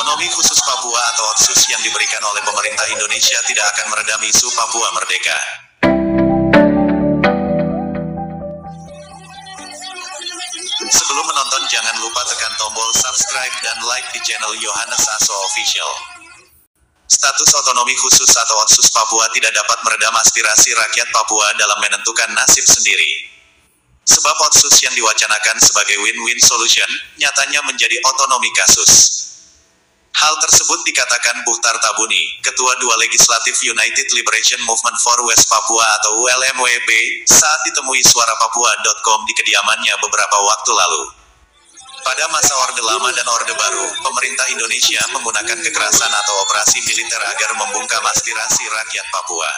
Otonomi khusus Papua atau OKHUS yang diberikan oleh pemerintah Indonesia tidak akan meredam isu Papua merdeka. Sebelum menonton jangan lupa tekan tombol subscribe dan like di channel Yohanes Aso Official. Status otonomi khusus atau OKHUS Papua tidak dapat meredam aspirasi rakyat Papua dalam menentukan nasib sendiri. Sebab OKHUS yang diwacanakan sebagai win-win solution, nyatanya menjadi otonomi kasus. Hal tersebut dikatakan Buhtar Tabuni, Ketua Dua Legislatif United Liberation Movement for West Papua atau ULMWP, saat ditemui suarapapua.com di kediamannya beberapa waktu lalu. Pada masa Orde Lama dan Orde Baru, pemerintah Indonesia menggunakan kekerasan atau operasi militer agar membungkam aspirasi rakyat Papua.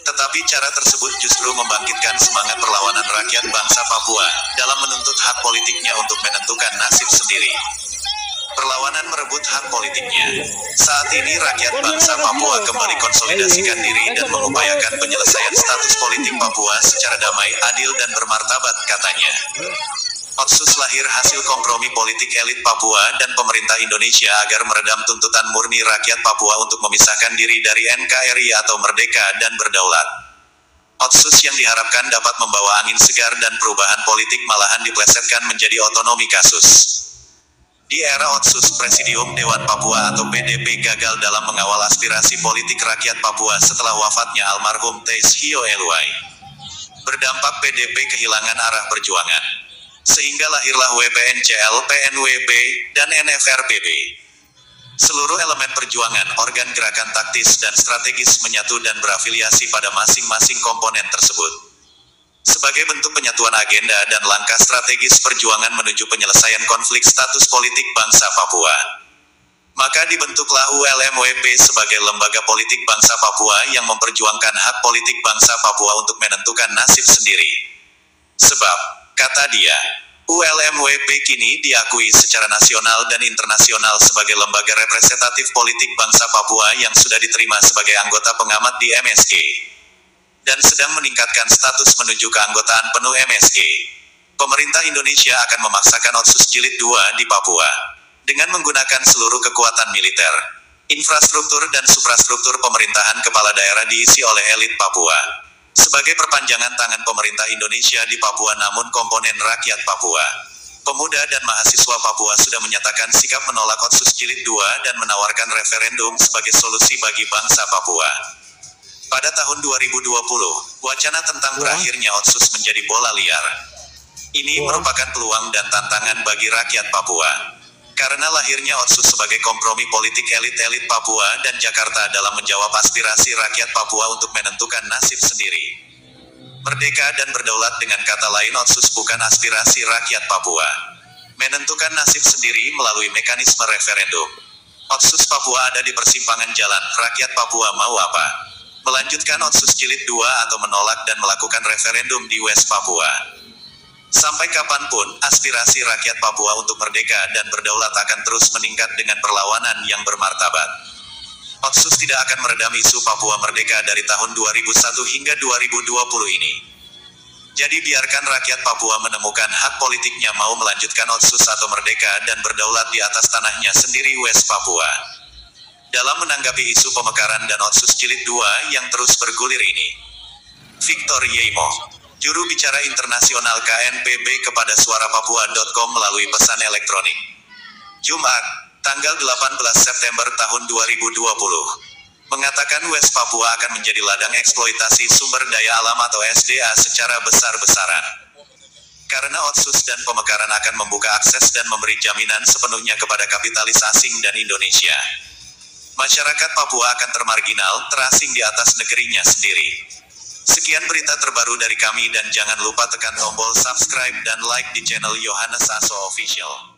Tetapi cara tersebut justru membangkitkan semangat perlawanan rakyat bangsa Papua dalam menuntut hak politiknya untuk menentukan nasib sendiri. Perlawanan merebut hak politiknya. Saat ini rakyat bangsa Papua kembali konsolidasikan diri dan mengupayakan penyelesaian status politik Papua secara damai, adil dan bermartabat, katanya. OKHUS lahir hasil kompromi politik elit Papua dan pemerintah Indonesia agar meredam tuntutan murni rakyat Papua untuk memisahkan diri dari NKRI atau merdeka dan berdaulat. OKHUS yang diharapkan dapat membawa angin segar dan perubahan politik malahan diplesetkan menjadi otonomi kasus. Di era OKHUS, Presidium Dewan Papua atau PDP gagal dalam mengawal aspirasi politik rakyat Papua setelah wafatnya almarhum Teis Hio Eluai. Berdampak PDP kehilangan arah perjuangan. Sehingga lahirlah WPNCL, PNWP, dan NFRPB. Seluruh elemen perjuangan, organ gerakan taktis dan strategis menyatu dan berafiliasi pada masing-masing komponen tersebut. Sebagai bentuk penyatuan agenda dan langkah strategis perjuangan menuju penyelesaian konflik status politik bangsa Papua. Maka dibentuklah ULMWP sebagai lembaga politik bangsa Papua yang memperjuangkan hak politik bangsa Papua untuk menentukan nasib sendiri. Sebab, kata dia, ULMWP kini diakui secara nasional dan internasional sebagai lembaga representatif politik bangsa Papua yang sudah diterima sebagai anggota pengamat di MSG. Dan sedang meningkatkan status menuju keanggotaan penuh MSG. Pemerintah Indonesia akan memaksakan OKHUS Jilid 2 di Papua. Dengan menggunakan seluruh kekuatan militer, infrastruktur dan suprastruktur pemerintahan kepala daerah diisi oleh elit Papua. Sebagai perpanjangan tangan pemerintah Indonesia di Papua namun komponen rakyat Papua. Pemuda dan mahasiswa Papua sudah menyatakan sikap menolak OKHUS Jilid 2 dan menawarkan referendum sebagai solusi bagi bangsa Papua. Pada tahun 2020, wacana tentang berakhirnya OKHUS menjadi bola liar. Ini merupakan peluang dan tantangan bagi rakyat Papua. Karena lahirnya OKHUS sebagai kompromi politik elit-elit Papua dan Jakarta dalam menjawab aspirasi rakyat Papua untuk menentukan nasib sendiri. Merdeka dan berdaulat, dengan kata lain, OKHUS bukan aspirasi rakyat Papua. Menentukan nasib sendiri melalui mekanisme referendum. OKHUS Papua ada di persimpangan jalan, rakyat Papua mau apa? Melanjutkan OKHUS Jilid 2 atau menolak dan melakukan referendum di West Papua. Sampai kapanpun, aspirasi rakyat Papua untuk merdeka dan berdaulat akan terus meningkat dengan perlawanan yang bermartabat. OKHUS tidak akan meredam isu Papua merdeka dari tahun 2001 hingga 2020 ini. Jadi biarkan rakyat Papua menemukan hak politiknya mau melanjutkan OKHUS atau merdeka dan berdaulat di atas tanahnya sendiri West Papua. Dalam menanggapi isu pemekaran dan OKHUS Jilid 2 yang terus bergulir ini, Victor Yeimo, juru bicara internasional KNPB, kepada suarapapua.com melalui pesan elektronik. Jumat, tanggal 18 September tahun 2020, mengatakan West Papua akan menjadi ladang eksploitasi sumber daya alam atau SDA secara besar-besaran. Karena OKHUS dan pemekaran akan membuka akses dan memberi jaminan sepenuhnya kepada kapitalis asing dan Indonesia. Masyarakat Papua akan termarginal, terasing di atas negerinya sendiri. Sekian berita terbaru dari kami dan jangan lupa tekan tombol subscribe dan like di channel Yohanes Aso Official.